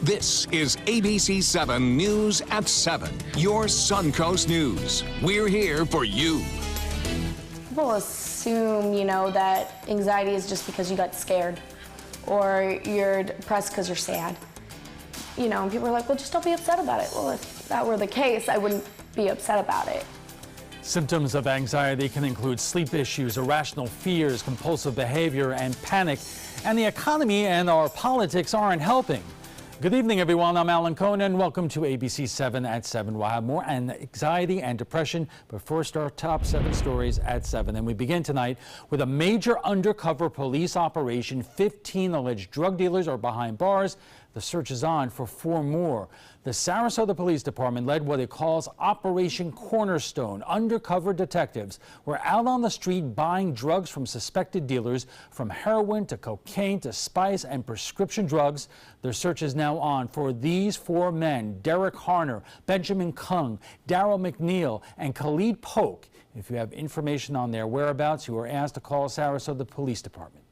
This is ABC7 News at 7, your Suncoast News. We're here for you. People assume, that anxiety is just because you got scared or you're depressed because you're sad. And people are like, well, just don't be upset about it. Well, if that were the case, I wouldn't be upset about it. Symptoms of anxiety can include sleep issues, irrational fears, compulsive behavior, and panic. And the economy and our politics aren't helping. Good evening, everyone. I'm Alan Conan. Welcome to ABC 7 at 7. We'll have more on anxiety and depression, but first our top 7 stories at 7. And we begin tonight with a major undercover police operation. 15 alleged drug dealers are behind bars. The search is on for 4 more. The Sarasota Police Department led what it calls Operation Cornerstone. Undercover detectives were out on the street buying drugs from suspected dealers, from heroin to cocaine to spice and prescription drugs. Their search is now on for these 4 men: Derek Harner, Benjamin Kung, Darryl McNeil, and Khalid Polk. If you have information on their whereabouts, you are asked to call Sarasota Police Department.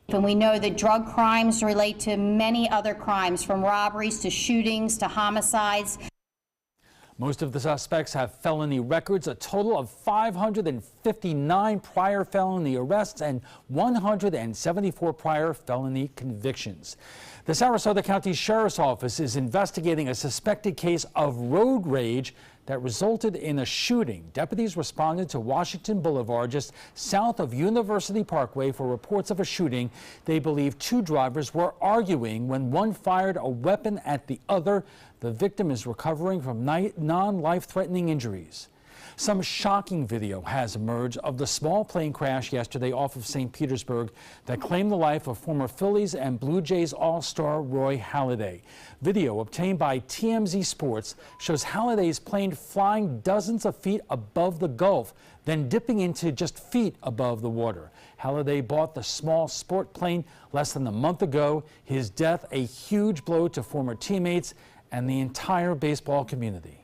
And we know that drug crimes relate to many other crimes, from robberies to shootings to homicides. Most of the suspects have felony records, a total of 559 prior felony arrests and 174 prior felony convictions. The Sarasota County Sheriff's Office is investigating a suspected case of road rage that resulted in a shooting. Deputies responded to Washington Boulevard just south of University Parkway for reports of a shooting. They believe 2 drivers were arguing when one fired a weapon at the other. The victim is recovering from non-life-threatening injuries. Some shocking video has emerged of the small plane crash yesterday off of St. Petersburg that claimed the life of former Phillies and Blue Jays All-Star Roy Halladay. Video obtained by TMZ Sports shows Halladay's plane flying dozens of feet above the Gulf, then dipping into just feet above the water. Halladay bought the small sport plane less than a month ago. His death a huge blow to former teammates and the entire baseball community.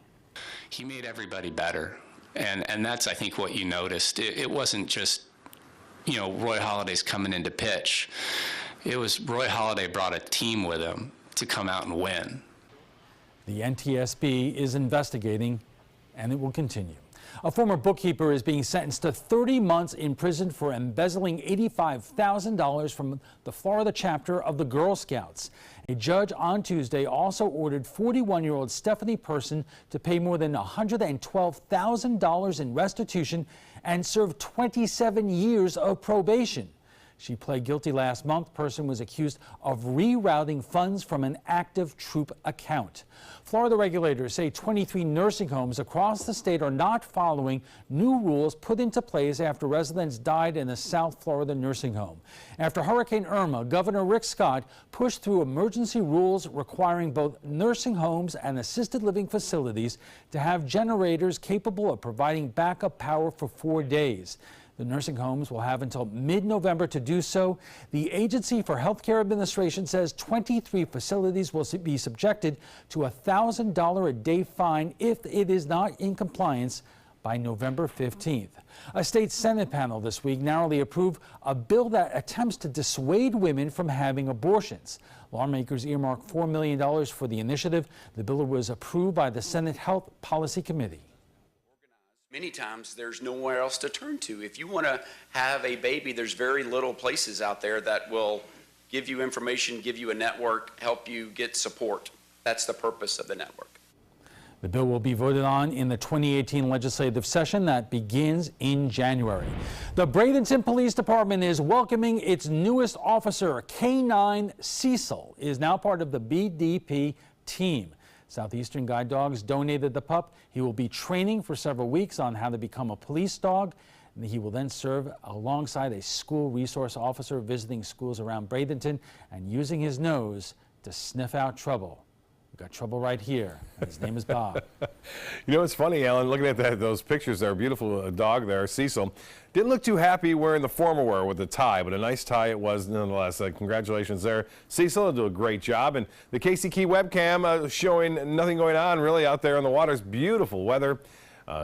He made everybody better. And that's, I think, what you noticed. It wasn't just, Roy Halladay's coming in to pitch. It was Roy Halladay brought a team with him to come out and win. The NTSB is investigating, and it will continue. A former bookkeeper is being sentenced to 30 months in prison for embezzling $85,000 from the Florida chapter of the Girl Scouts. A judge on Tuesday also ordered 41-year-old Stephanie Person to pay more than $112,000 in restitution and serve 27 years of probation. She pled guilty last month. Person was accused of rerouting funds from an active troop account. Florida regulators say 23 nursing homes across the state are not following new rules put into place after residents died in a South Florida nursing home. After Hurricane Irma, Governor Rick Scott pushed through emergency rules requiring both nursing homes and assisted living facilities to have generators capable of providing backup power for 4 days. The nursing homes will have until mid-November to do so. The Agency for Healthcare Administration says 23 facilities will be subjected to a $1,000 a day fine if it is not in compliance by November 15th. A state Senate panel this week narrowly approved a bill that attempts to dissuade women from having abortions. Lawmakers earmarked $4 million for the initiative. The bill was approved by the Senate Health Policy Committee. Many times there's nowhere else to turn to. If you want to have a baby, there's very little places out there that will give you information, give you a network, help you get support. That's the purpose of the network. The bill will be voted on in the 2018 legislative session that begins in January. The Bradenton Police Department is welcoming its newest officer. K9 Cecil is now part of the BDP team. Southeastern Guide Dogs donated the pup. He will be training for several weeks on how to become a police dog. He will then serve alongside a school resource officer visiting schools around Bradenton and using his nose to sniff out trouble. We've got trouble right here. His name is Bob. It's funny, Alan, looking at those pictures there, beautiful dog there, Cecil. Didn't look too happy wearing the formal wear with the tie, but a nice tie it was nonetheless. Congratulations there, Cecil. Do a great job. And the Casey Key webcam showing nothing going on really out there on the waters. Beautiful weather.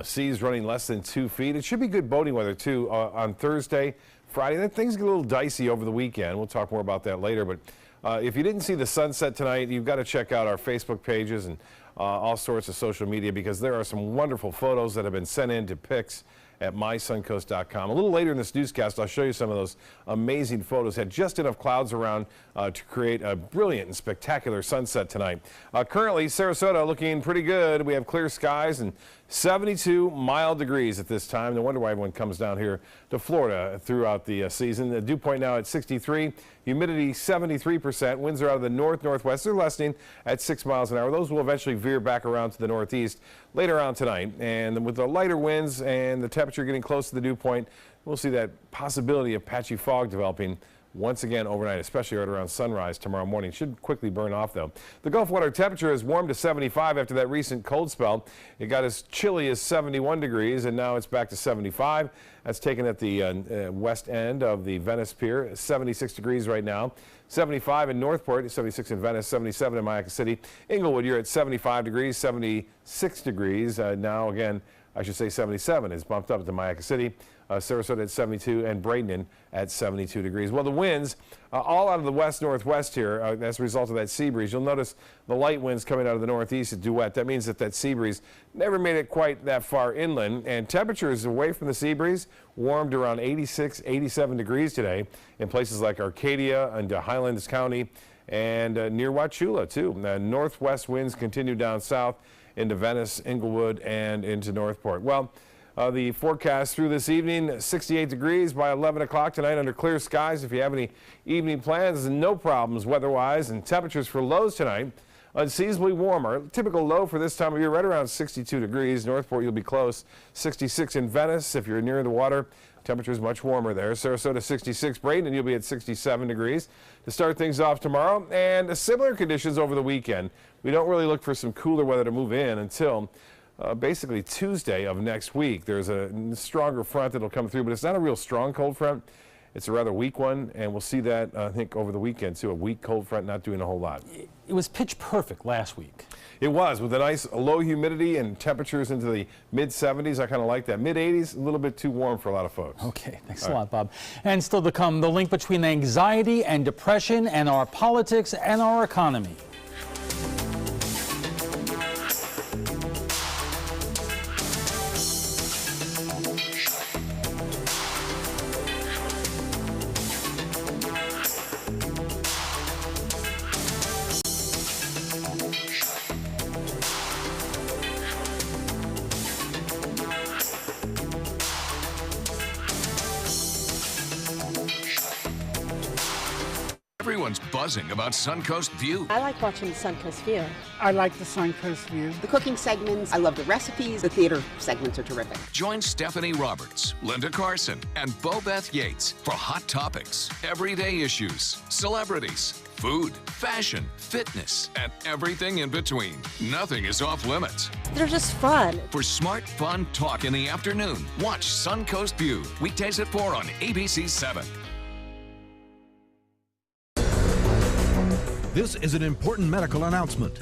Seas running less than 2 feet. It should be good boating weather, too, on Thursday, Friday. Then things get a little dicey over the weekend. We'll talk more about that later, but If you didn't see the sunset tonight, you've got to check out our Facebook pages and all sorts of social media, because there are some wonderful photos that have been sent in to pics at mysuncoast.com. A little later in this newscast, I'll show you some of those amazing photos. Had just enough clouds around to create a brilliant and spectacular sunset tonight. Currently, Sarasota looking pretty good. We have clear skies and 72 mild degrees at this time. No wonder why everyone comes down here to Florida throughout the season. The dew point now at 63, humidity 73%. Winds are out of the north-northwest. They're lessening at 6 miles an hour. Those will eventually veer back around to the northeast later on tonight. And with the lighter winds and the temperature getting close to the dew point, we'll see that possibility of patchy fog developing once again overnight, especially right around sunrise tomorrow morning. Should quickly burn off, though. The Gulf water temperature has warmed to 75 after that recent cold spell. It got as chilly as 71 degrees, and now it's back to 75. That's taken at the west end of the Venice Pier. 76 degrees right now. 75 in Northport, 76 in Venice, 77 in Mayaca City. Inglewood, you're at 75 degrees, 76 degrees. Now, again, I should say 77 is bumped up to Mayaca City. Sarasota at 72 and Bradenton at 72 degrees. Well, the winds all out of the west-northwest here as a result of that sea breeze. You'll notice the light winds coming out of the northeast at Duet. That means that sea breeze never made it quite that far inland, and temperatures away from the sea breeze warmed around 86, 87 degrees today in places like Arcadia and Highlands County and near Wauchula, too. Northwest winds continue down south into Venice, Inglewood, and into Northport. Well, the forecast through this evening, 68 degrees by 11 o'clock tonight under clear skies. If you have any evening plans, no problems weather-wise. And temperatures for lows tonight, unseasonably warmer. Typical low for this time of year, right around 62 degrees. Northport, you'll be close. 66 in Venice. If you're near the water, temperatures much warmer there. Sarasota, 66. Bradenton, you'll be at 67 degrees to start things off tomorrow. And similar conditions over the weekend. We don't really look for some cooler weather to move in until basically Tuesday of next week. There's a stronger front that'll come through, but it's not a real strong cold front. It's a rather weak one, and we'll see that, I think, over the weekend, too. A weak cold front not doing a whole lot. It was pitch perfect last week. It was, with a nice low humidity and temperatures into the mid-70s. I kind of like that. Mid-80s, a little bit too warm for a lot of folks. Okay, thanks a lot, Bob. And still to come, the link between anxiety and depression and our politics and our economy. Everyone's buzzing about Suncoast View. I like watching the Suncoast View. I like the Suncoast View. The cooking segments, I love the recipes. The theater segments are terrific. Join Stephanie Roberts, Linda Carson, and Bobeth Yates for hot topics, everyday issues, celebrities, food, fashion, fitness, and everything in between. Nothing is off limits. They're just fun. For smart, fun talk in the afternoon, watch Suncoast View, weekdays at 4 on ABC7. This is an important medical announcement.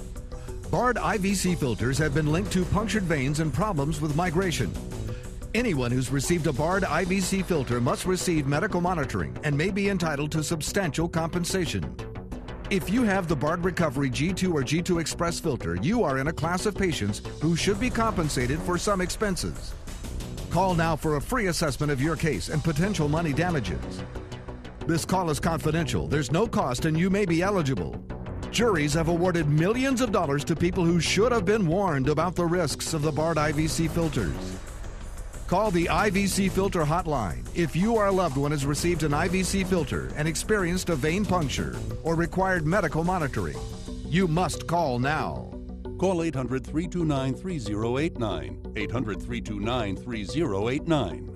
Bard IVC filters have been linked to punctured veins and problems with migration. Anyone who's received a Bard IVC filter must receive medical monitoring and may be entitled to substantial compensation. If you have the Bard Recovery G2 or G2 Express filter, you are in a class of patients who should be compensated for some expenses. Call now for a free assessment of your case and potential money damages. This call is confidential. There's no cost and you may be eligible. Juries have awarded millions of dollars to people who should have been warned about the risks of the Bard IVC filters. Call the IVC Filter Hotline if you or a loved one has received an IVC filter and experienced a vein puncture or required medical monitoring. You must call now. Call 800-329-3089. 800-329-3089.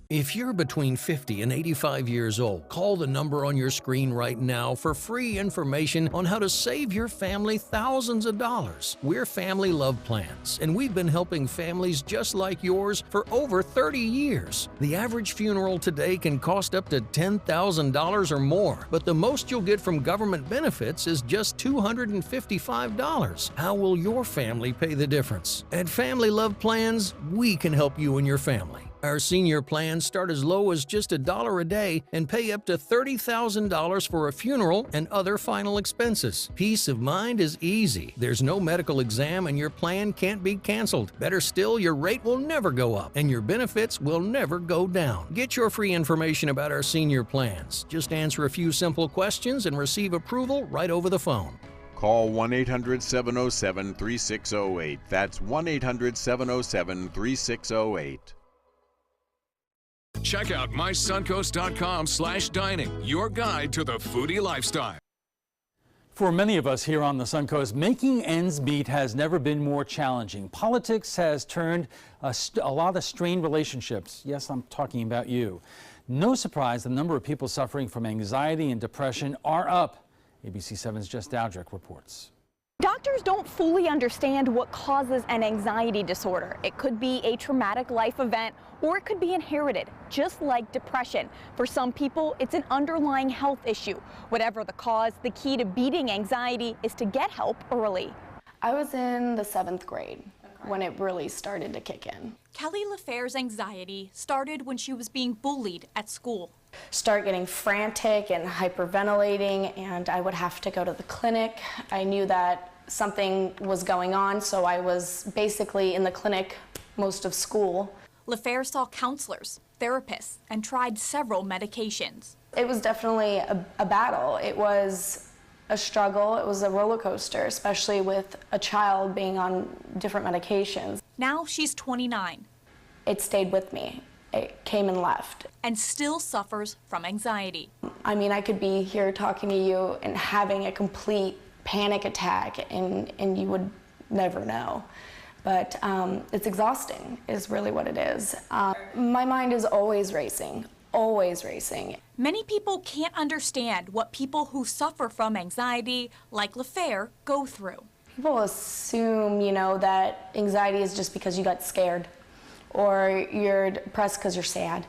If you're between 50 and 85 years old, call the number on your screen right now for free information on how to save your family thousands of dollars. We're Family Love Plans, and we've been helping families just like yours for over 30 years. The average funeral today can cost up to $10,000 or more, but the most you'll get from government benefits is just $255. How will your family pay the difference? At Family Love Plans, we can help you and your family. Our senior plans start as low as just $1 a day and pay up to $30,000 for a funeral and other final expenses. Peace of mind is easy. There's no medical exam and your plan can't be canceled. Better still, your rate will never go up and your benefits will never go down. Get your free information about our senior plans. Just answer a few simple questions and receive approval right over the phone. Call 1-800-707-3608. That's 1-800-707-3608. Check out mysuncoast.com/dining, your guide to the foodie lifestyle. For many of us here on the Suncoast, making ends meet has never been more challenging. Politics has turned a lot of strained relationships. Yes, I'm talking about you. No surprise, the number of people suffering from anxiety and depression are up. ABC7's Jess Dowdrick reports. Doctors don't fully understand what causes an anxiety disorder. It could be a traumatic life event, or it could be inherited, just like depression. For some people, it's an underlying health issue. Whatever the cause, the key to beating anxiety is to get help early. I was in the 7th grade when it really started to kick in. Kelly LaFair's anxiety started when she was being bullied at school. Start getting frantic and hyperventilating, and I would have to go to the clinic. I knew that something was going on, so I was basically in the clinic most of school. LaFair saw counselors, therapists, and tried several medications. It was definitely a battle. It was a struggle. It was a roller coaster, especially with a child being on different medications. Now she's 29. It stayed with me. It came and left. And still suffers from anxiety. I mean, I could be here talking to you and having a complete panic attack, and you would never know. But it's exhausting is really what it is. My mind is always racing, always racing. Many people can't understand what people who suffer from anxiety, like LaFair, go through. People assume, that anxiety is just because you got scared or you're depressed because you're sad.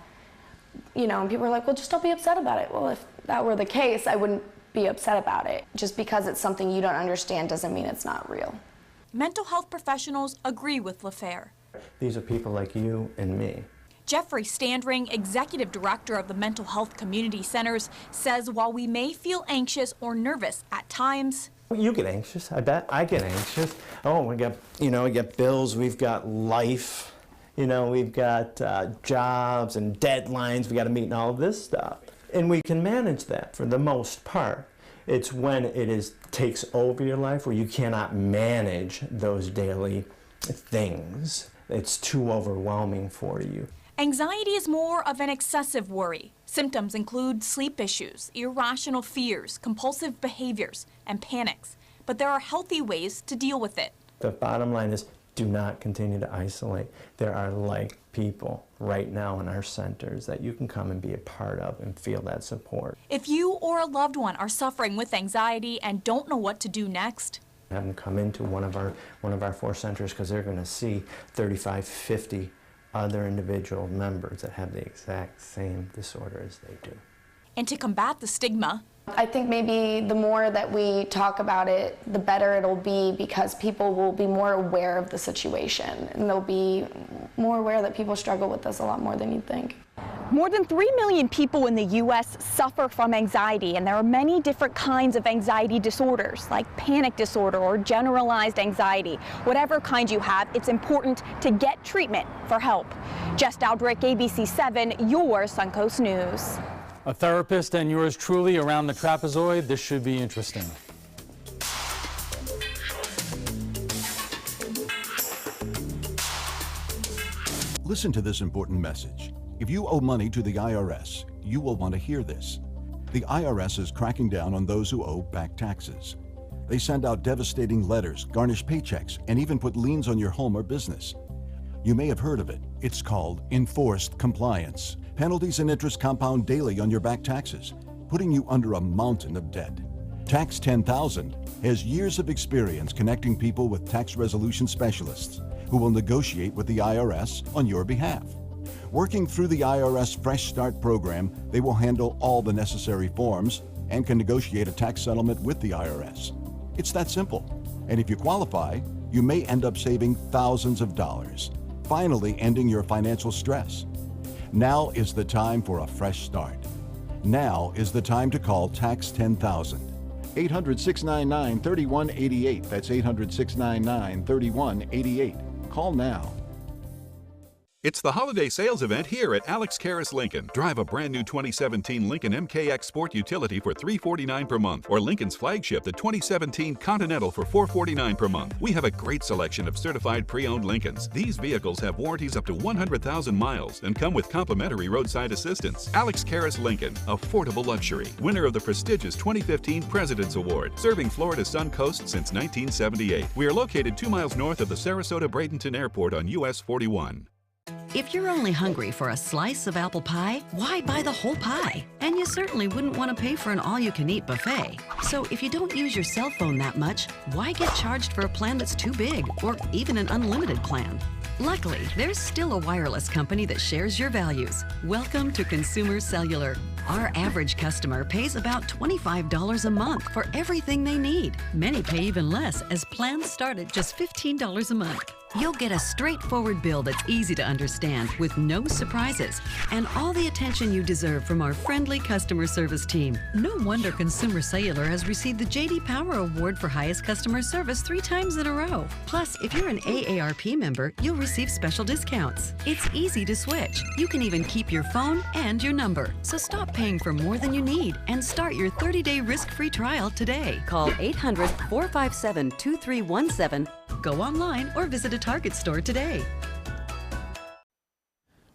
And people are like, well, just don't be upset about it. Well, if that were the case, I wouldn't be upset about it. Just because it's something you don't understand doesn't mean it's not real. Mental health professionals agree with LaFair. These are people like you and me. Jeffrey Standring, executive director of the Mental Health Community Centers, says while we may feel anxious or nervous at times, you get anxious, I bet. I get anxious. Oh, we got bills, we've got life, we've got jobs and deadlines we got to meet and all of this stuff. And we can manage that for the most part. It's when it takes over your life where you cannot manage those daily things. It's too overwhelming for you. Anxiety is more of an excessive worry. Symptoms include sleep issues, irrational fears, compulsive behaviors, and panics. But there are healthy ways to deal with it. The bottom line is, do not continue to isolate. There are people right now in our centers that you can come and be a part of and feel that support. If you or a loved one are suffering with anxiety and don't know what to do next, have them come into one of our 4 centers, because they're going to see 35, 50 other individual members that have the exact same disorder as they do. And to combat the stigma, I think maybe the more that we talk about it, the better it'll be, because people will be more aware of the situation, and they'll be more aware that people struggle with this a lot more than you'd think. More than 3 million people in the U.S. suffer from anxiety, and there are many different kinds of anxiety disorders, like panic disorder or generalized anxiety. Whatever kind you have, it's important to get treatment for help. Jess Dowdrick, ABC7, your Suncoast News. A therapist and yours truly around the trapezoid. This should be interesting. Listen to this important message. If you owe money to the IRS, you will want to hear this. The IRS is cracking down on those who owe back taxes. They send out devastating letters, garnish paychecks, and even put liens on your home or business. You may have heard of it. It's called enforced compliance. Penalties and interest compound daily on your back taxes, putting you under a mountain of debt. Tax 10,000 has years of experience connecting people with tax resolution specialists who will negotiate with the IRS on your behalf. Working through the IRS Fresh Start program, they will handle all the necessary forms and can negotiate a tax settlement with the IRS. It's that simple. And if you qualify, you may end up saving thousands of dollars, finally ending your financial stress. Now is the time for a fresh start. Now is the time to call Tax 10,000. 800-699-3188. That's 800-699-3188. Call now. It's the holiday sales event here at Alex Karras Lincoln. Drive a brand new 2017 Lincoln MKX Sport Utility for $349 per month, or Lincoln's flagship, the 2017 Continental, for $449 per month. We have a great selection of certified pre-owned Lincolns. These vehicles have warranties up to 100,000 miles and come with complimentary roadside assistance. Alex Karras Lincoln, affordable luxury. Winner of the prestigious 2015 President's Award, serving Florida's Sun Coast since 1978. We are located 2 miles north of the Sarasota-Bradenton Airport on US 41. If you're only hungry for a slice of apple pie, why buy the whole pie? And you certainly wouldn't want to pay for an all-you-can-eat buffet. So if you don't use your cell phone that much, why get charged for a plan that's too big, or even an unlimited plan? Luckily, there's still a wireless company that shares your values. Welcome to Consumer Cellular. Our average customer pays about $25 a month for everything they need. Many pay even less, as plans start at just $15 a month. You'll get a straightforward bill that's easy to understand, with no surprises, and all the attention you deserve from our friendly customer service team. No wonder Consumer Cellular has received the J.D. Power Award for highest customer service 3 times in a row. Plus, if you're an AARP member, you'll receive special discounts. It's easy to switch. You can even keep your phone and your number. So stop paying for more than you need and start your 30-day risk-free trial today. Call 800-457-2317. Go online or visit a Target store today.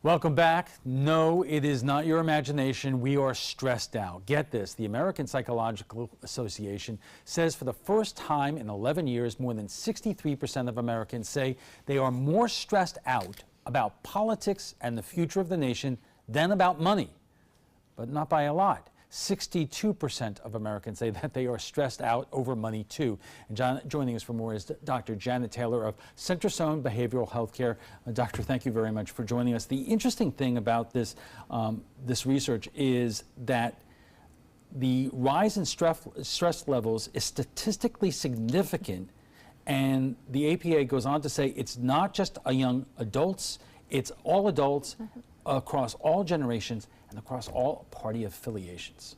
Welcome back. No, it is not your imagination. We are stressed out. Get this. The American Psychological Association says for the first time in 11 years, more than 63% of Americans say they are more stressed out about politics and the future of the nation than about money, but not by a lot. 62% of Americans say that they are stressed out over money too. And joining us for more is Dr. Janet Taylor of Centrosome Behavioral Healthcare. Doctor, thank you very much for joining us. The interesting thing about this research is that the rise in stress levels is statistically significant, and the APA goes on to say it's not just young adults, it's all adults across all generations and across all party affiliations.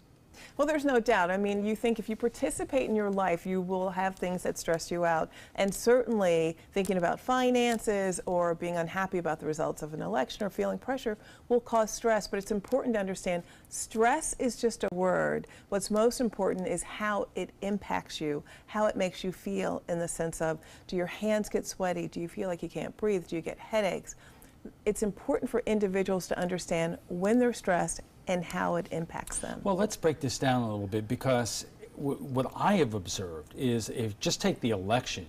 Well, there's no doubt. I mean, you think if you participate in your life, you will have things that stress you out. And certainly thinking about finances or being unhappy about the results of an election or feeling pressure will cause stress. But it's important to understand stress is just a word. What's most important is how it impacts you, how it makes you feel, in the sense of, do your hands get sweaty? Do you feel like you can't breathe? Do you get headaches? It's important for individuals to understand when they're stressed and how it impacts them. Well, let's break this down a little bit, because what I have observed is, if just take the election,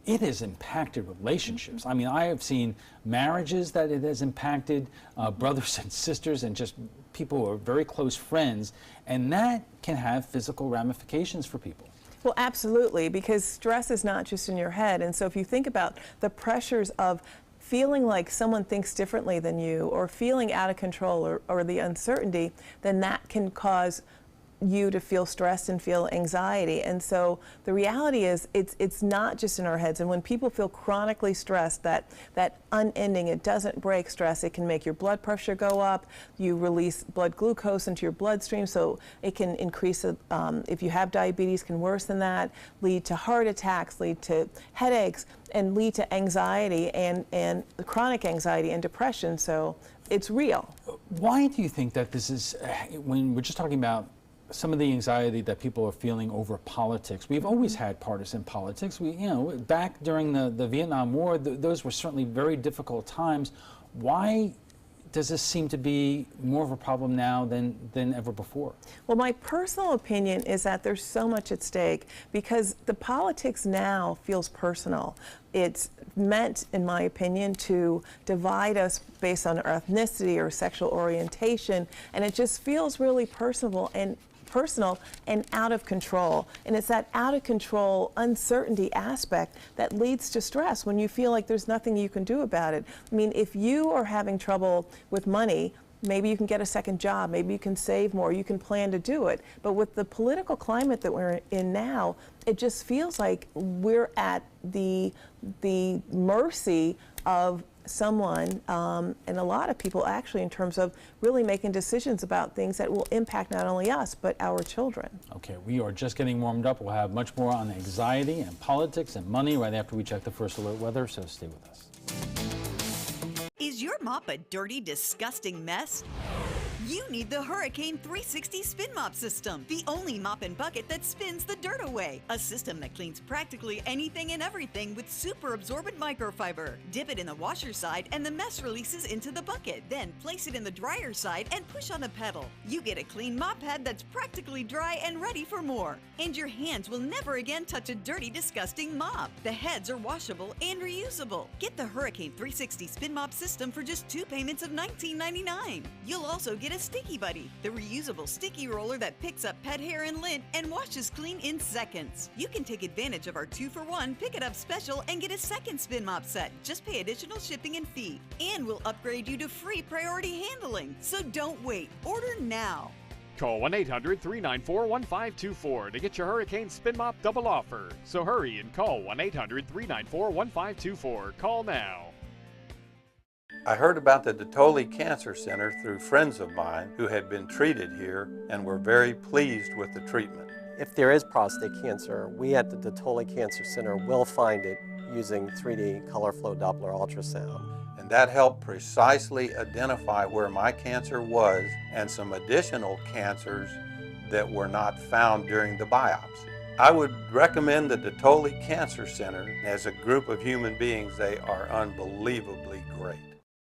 it has impacted relationships. I mean, I have seen marriages that it has impacted, brothers and sisters, and just people who are very close friends, and that can have physical ramifications for people. Well, absolutely, because stress is not just in your head. And so if you think about the pressures of feeling like someone thinks differently than you, or feeling out of control, or the uncertainty, then that can cause you to feel stressed and feel anxiety. And so the reality is it's not just in our heads. And when people feel chronically stressed, that unending, it doesn't break stress, it can make your blood pressure go up. You release blood glucose into your bloodstream, so it can increase, if you have diabetes, can worsen that, lead to heart attacks, lead to headaches, and lead to anxiety and chronic anxiety and depression. So it's real. Why do you think that this is, when we're just talking about some of the anxiety that people are feeling over politics? We've always had partisan politics. Back during the Vietnam War, those were certainly very difficult times. Why does this seem to be more of a problem now than ever before? Well, my personal opinion is that there's so much at stake, because the politics now feels personal. It's meant, in my opinion, to divide us based on our ethnicity or sexual orientation, and it just feels really personal and out of control. And it's that out of control uncertainty aspect that leads to stress, when you feel like there's nothing you can do about it. I mean, if you are having trouble with money, maybe you can get a second job, maybe you can save more, you can plan to do it. But with the political climate that we're in now, it just feels like we're at the mercy of someone, and a lot of people actually, in terms of really making decisions about things that will impact not only us, but our children. Okay, we are just getting warmed up. We'll have much more on anxiety and politics and money right after we check the first alert weather, so stay with us. Is your mop a dirty, disgusting mess? You need the Hurricane 360 Spin Mop System, the only mop and bucket that spins the dirt away. A system that cleans practically anything and everything with super absorbent microfiber. Dip it in the washer side and the mess releases into the bucket. Then place it in the dryer side and push on the pedal. You get a clean mop head that's practically dry and ready for more. And your hands will never again touch a dirty, disgusting mop. The heads are washable and reusable. Get the Hurricane 360 Spin Mop System for just 2 payments of $19.99. You'll also get a Sticky Buddy, the reusable sticky roller that picks up pet hair and lint and washes clean in seconds. You can take advantage of our 2-for-1 Pick It Up special and get a second spin mop set. Just pay additional shipping and fee. And we'll upgrade you to free priority handling. So don't wait. Order now. Call 1-800-394-1524 to get your Hurricane Spin Mop double offer. So hurry and call 1-800-394-1524. Call now. I heard about the Dotoli Cancer Center through friends of mine who had been treated here and were very pleased with the treatment. If there is prostate cancer, we at the Dotoli Cancer Center will find it using 3D color flow Doppler ultrasound. And that helped precisely identify where my cancer was and some additional cancers that were not found during the biopsy. I would recommend the Dotoli Cancer Center. As a group of human beings, they are unbelievably great.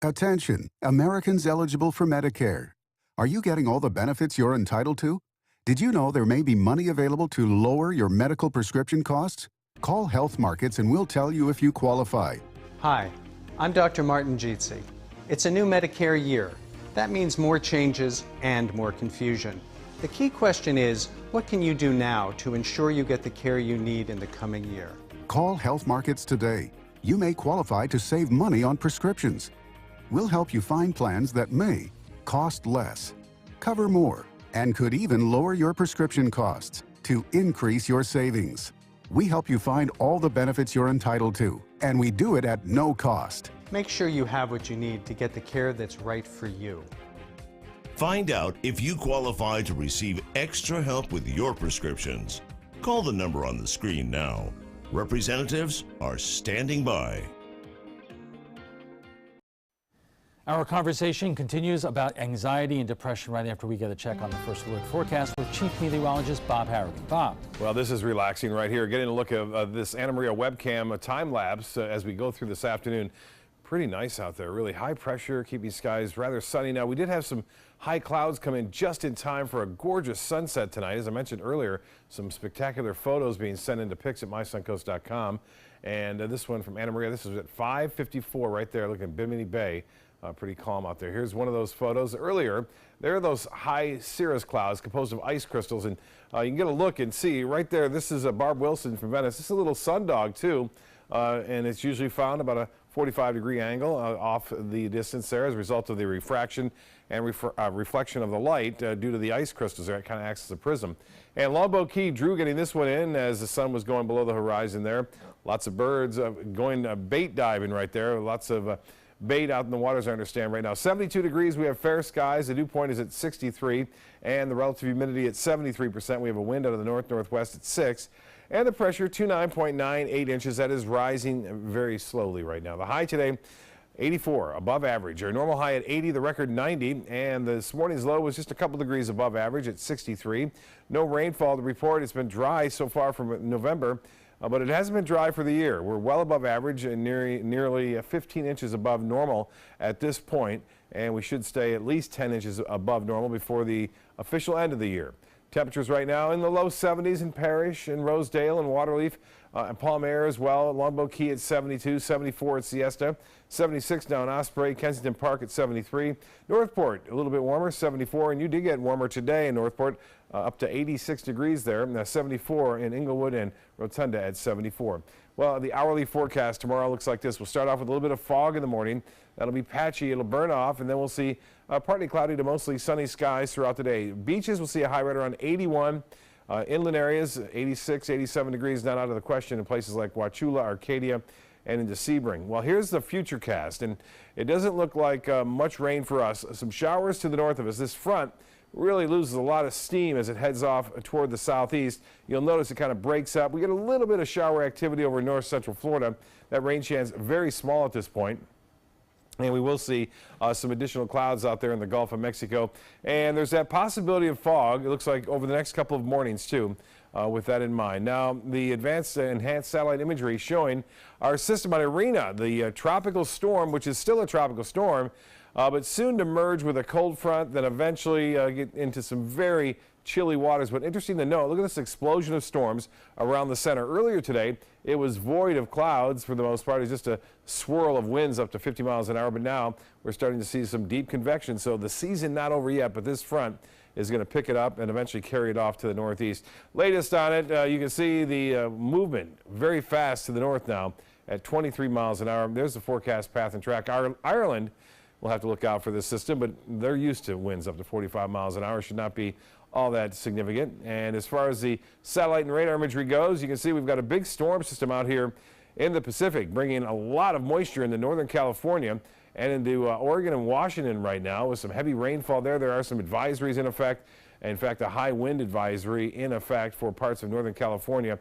Attention, Americans eligible for Medicare. Are you getting all the benefits you're entitled to? Did you know there may be money available to lower your medical prescription costs? Call Health Markets and we'll tell you if you qualify. Hi, I'm Dr. Martin Jeetsi. It's a new Medicare year. That means more changes and more confusion. The key question is, what can you do now to ensure you get the care you need in the coming year? Call Health Markets today. You may qualify to save money on prescriptions. We'll help you find plans that may cost less, cover more, and could even lower your prescription costs to increase your savings. We help you find all the benefits you're entitled to, and we do it at no cost. Make sure you have what you need to get the care that's right for you. Find out if you qualify to receive extra help with your prescriptions. Call the number on the screen now. Representatives are standing by. Our conversation continues about anxiety and depression right after we get a check on the first alert forecast with Chief Meteorologist Bob Harrigan. Bob. Well, this is relaxing right here. Getting a look at this Anna Maria webcam, a time lapse as we go through this afternoon. Pretty nice out there, really high pressure, keeping skies rather sunny. Now, we did have some high clouds come in just in time for a gorgeous sunset tonight. As I mentioned earlier, some spectacular photos being sent into pics at mysuncoast.com. And this one from Anna Maria, this is at 5:54 right there, looking at Bimini Bay. Pretty calm out there. Here's one of those photos. Earlier, there are those high cirrus clouds composed of ice crystals, and you can get a look and see right there. This is Barb Wilson from Venice. This is a little sundog too, and it's usually found about a 45-degree angle off the distance there as a result of the refraction and reflection of the light due to the ice crystals there. It kind of acts as a prism. And Longboat Key, Drew getting this one in as the sun was going below the horizon there. Lots of birds going bait diving right there. Lots of bait out in the waters, I understand, right now. 72 degrees, we have fair skies. The dew point is at 63, and the relative humidity at 73%. We have a wind out of the north-northwest at 6, and the pressure 29.98 inches. That is rising very slowly right now. The high today, 84, above average. Our normal high at 80, the record 90, and this morning's low was just a couple degrees above average at 63. No rainfall to report. It's been dry so far from November. But it hasn't been dry for the year. We're well above average and nearly 15 inches above normal at this point, and we should stay at least 10 inches above normal before the official end of the year. Temperatures right now in the low 70s in Parrish and Rosedale and Waterleaf and Palm Air as well. Longboat Key at 72, 74 at Siesta, 76 down Osprey, Kensington Park at 73. Northport a little bit warmer, 74, and you did get warmer today in Northport, up to 86 degrees there, 74 in Inglewood and Rotunda at 74. Well, the hourly forecast tomorrow looks like this. We'll start off with a little bit of fog in the morning. That'll be patchy. It'll burn off, and then we'll see partly cloudy to mostly sunny skies throughout the day. Beaches, we'll see a high right around 81. Inland areas, 86, 87 degrees, not out of the question in places like Wauchula, Arcadia, and into Sebring. Well, here's the futurecast, and it doesn't look like much rain for us. Some showers to the north of us. This front really loses a lot of steam as it heads off toward the southeast. You'll notice it kind of breaks up. We get a little bit of shower activity over north central Florida. That rain chance very small at this point. And we will see some additional clouds out there in the Gulf of Mexico. And there's that possibility of fog, it looks like, over the next couple of mornings, too, with that in mind. Now, the advanced enhanced satellite imagery showing our system on Irina, the tropical storm, which is still a tropical storm, but soon to merge with a cold front, then eventually get into some very chilly waters. But interesting to note, look at this explosion of storms around the center. Earlier today, it was void of clouds for the most part. It was just a swirl of winds up to 50 miles an hour. But now we're starting to see some deep convection. So the season not over yet, but this front is going to pick it up and eventually carry it off to the northeast. Latest on it, you can see the movement very fast to the north now at 23 miles an hour. There's the forecast path and track. Ireland will have to look out for this system, but they're used to winds up to 45 miles an hour. Should not be all that significant. And as far as the satellite and radar imagery goes, you can see we've got a big storm system out here in the Pacific, bringing a lot of moisture into northern California and into Oregon and Washington right now with some heavy rainfall there. There are some advisories in effect. In fact, a high wind advisory in effect for parts of northern California.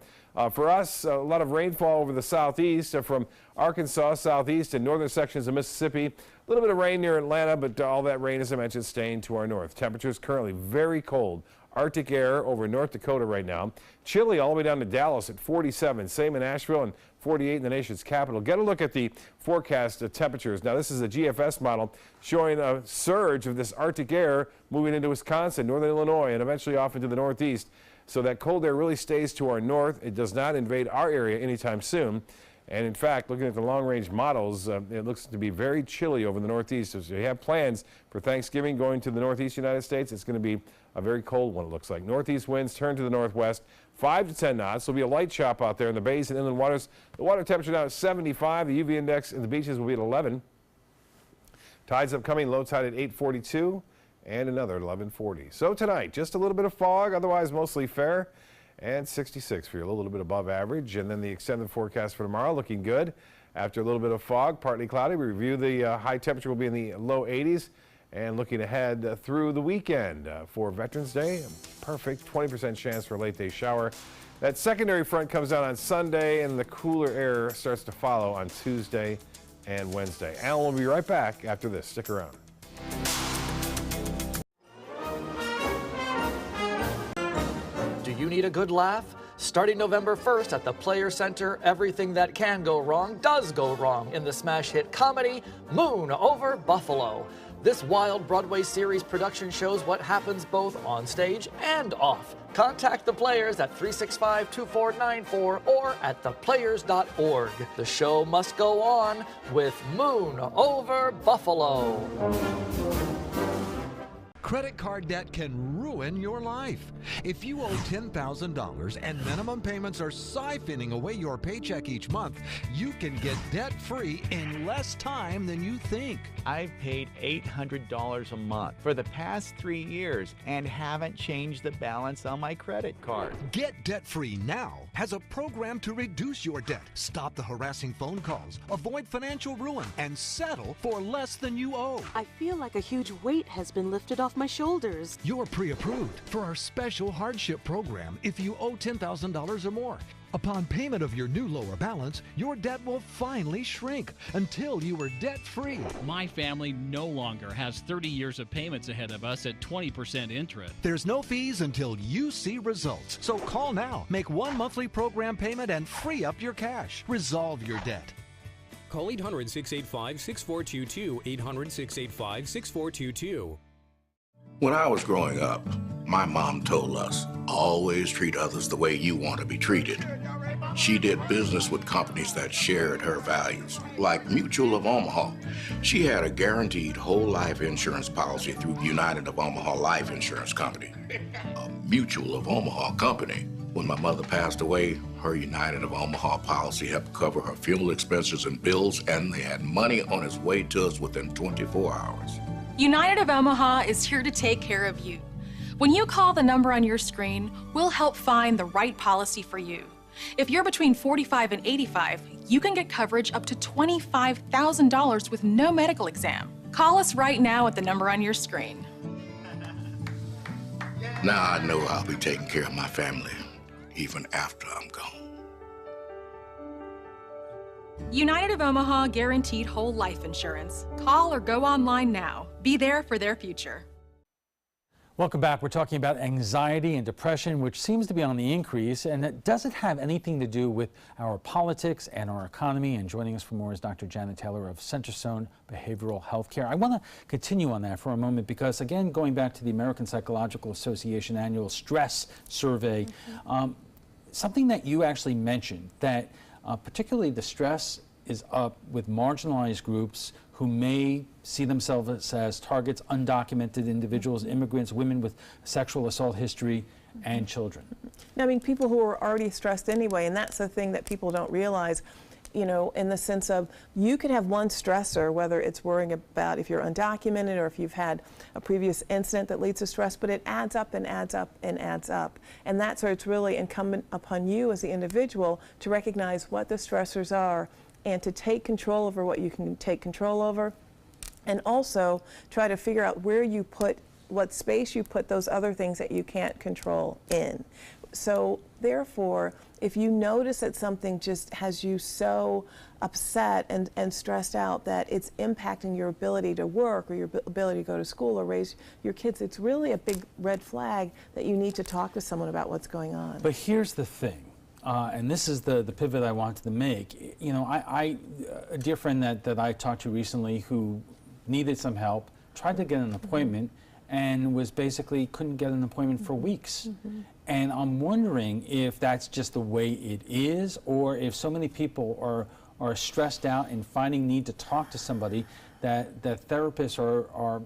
For us, a lot of rainfall over the southeast from Arkansas, southeast, and northern sections of Mississippi. A little bit of rain near Atlanta, but all that rain, as I mentioned, staying to our north. Temperatures currently very cold. Arctic air over North Dakota right now. Chilly all the way down to Dallas at 47. Same in Asheville and 48 in the nation's capital. Get a look at the forecast temperatures. Now, this is a GFS model showing a surge of this Arctic air moving into Wisconsin, northern Illinois, and eventually off into the northeast. So that cold air really stays to our north. It does not invade our area anytime soon. And in fact, looking at the long-range models, it looks to be very chilly over the northeast. So if you have plans for Thanksgiving going to the northeast United States, it's going to be a very cold one, it looks like. Northeast winds turn to the northwest, 5 to 10 knots. There'll be a light chop out there in the bays and inland waters. The water temperature now is 75. The UV index in the beaches will be at 11. Tides upcoming, low tide at 8:42 and another at 11:40. So tonight, just a little bit of fog, otherwise mostly fair. And 66 for you, a little bit above average. And then the extended forecast for tomorrow looking good. After a little bit of fog, partly cloudy, we review the high temperature will be in the low 80s. And looking ahead through the weekend for Veterans Day, perfect 20% chance for a late day shower. That secondary front comes down on Sunday and the cooler air starts to follow on Tuesday and Wednesday. Alan will be right back after this. Stick around. Do you need a good laugh? Starting November 1st at the Players Center, everything that can go wrong does go wrong in the smash hit comedy Moon Over Buffalo. This wild Broadway series production shows what happens both on stage and off. Contact the Players at 365-2494 or at theplayers.org. The show must go on with Moon Over Buffalo. Credit card debt can ruin your life. If you owe $10,000 and minimum payments are siphoning away your paycheck each month, you can get debt-free in less time than you think. I've paid $800 a month for the past 3 years and haven't changed the balance on my credit card. Get debt-free now has a program to reduce your debt, stop the harassing phone calls, avoid financial ruin, and settle for less than you owe. I feel like a huge weight has been lifted off my shoulders. You're pre-approved for our special hardship program if you owe $10,000 or more. Upon payment of your new lower balance, your debt will finally shrink until you are debt-free. My family no longer has 30 years of payments ahead of us at 20% interest. There's no fees until you see results. So call now, make one monthly program payment, and free up your cash. Resolve your debt. Call 800-685-6422, 800-685-6422. When I was growing up, my mom told us, always treat others the way you want to be treated. She did business with companies that shared her values, like Mutual of Omaha. She had a guaranteed whole life insurance policy through United of Omaha Life Insurance Company, a Mutual of Omaha company. When my mother passed away, her United of Omaha policy helped cover her funeral expenses and bills, and they had money on its way to us within 24 hours. United of Omaha is here to take care of you. When you call the number on your screen, we'll help find the right policy for you. If you're between 45 and 85, you can get coverage up to $25,000 with no medical exam. Call us right now at the number on your screen. Now I know I'll be taking care of my family even after I'm gone. United of Omaha guaranteed whole life insurance. Call or go online now. Be there for their future. Welcome back. We're talking about anxiety and depression, which seems to be on the increase, and it doesn't have anything to do with our politics and our economy. And joining us for more is Dr. Janet Taylor of Centerstone Behavioral Health Care. I want to continue on that for a moment because, again, going back to the American Psychological Association annual stress survey, something that you actually mentioned, that particularly the stress is up with marginalized groups who may see themselves as targets, undocumented individuals, immigrants, women with sexual assault history, and children. I mean, people who are already stressed anyway, and that's the thing that people don't realize, you know, in the sense of you can have one stressor, whether it's worrying about if you're undocumented or if you've had a previous incident that leads to stress, but it adds up and adds up and adds up. And that's where it's really incumbent upon you as the individual to recognize what the stressors are and to take control over what you can take control over, and also try to figure out where you put, what space you put those other things that you can't control in. So therefore, if you notice that something just has you so upset and stressed out that it's impacting your ability to work or your ability to go to school or raise your kids, it's really a big red flag that you need to talk to someone about what's going on. But here's the thing. And this is the pivot I wanted to make. You know, a dear friend that I talked to recently who needed some help, tried to get an appointment, and was basically couldn't get an appointment for weeks. And I'm wondering if that's just the way it is, or if so many people are stressed out and finding need to talk to somebody that therapists are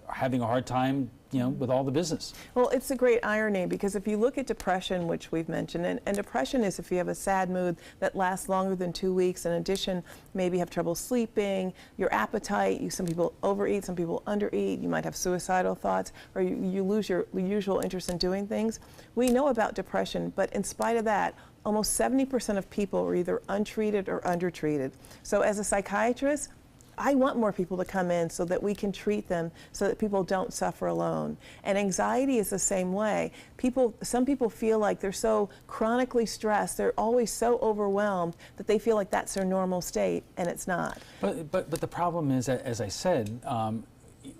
having a hard time, you know, with all the business. Well, it's a great irony because if you look at depression, which we've mentioned, and depression is if you have a sad mood that lasts longer than 2 weeks. In addition, maybe you have trouble sleeping, your appetite, some people overeat, some people undereat, you might have suicidal thoughts, or you lose your usual interest in doing things. We know about depression, but in spite of that, almost 70% of people are either untreated or undertreated. So as a psychiatrist, I want more people to come in so that we can treat them so that people don't suffer alone. And anxiety is the same way. Some people feel like they're so chronically stressed, they're always so overwhelmed that they feel like that's their normal state, and it's not. But the problem is, as I said,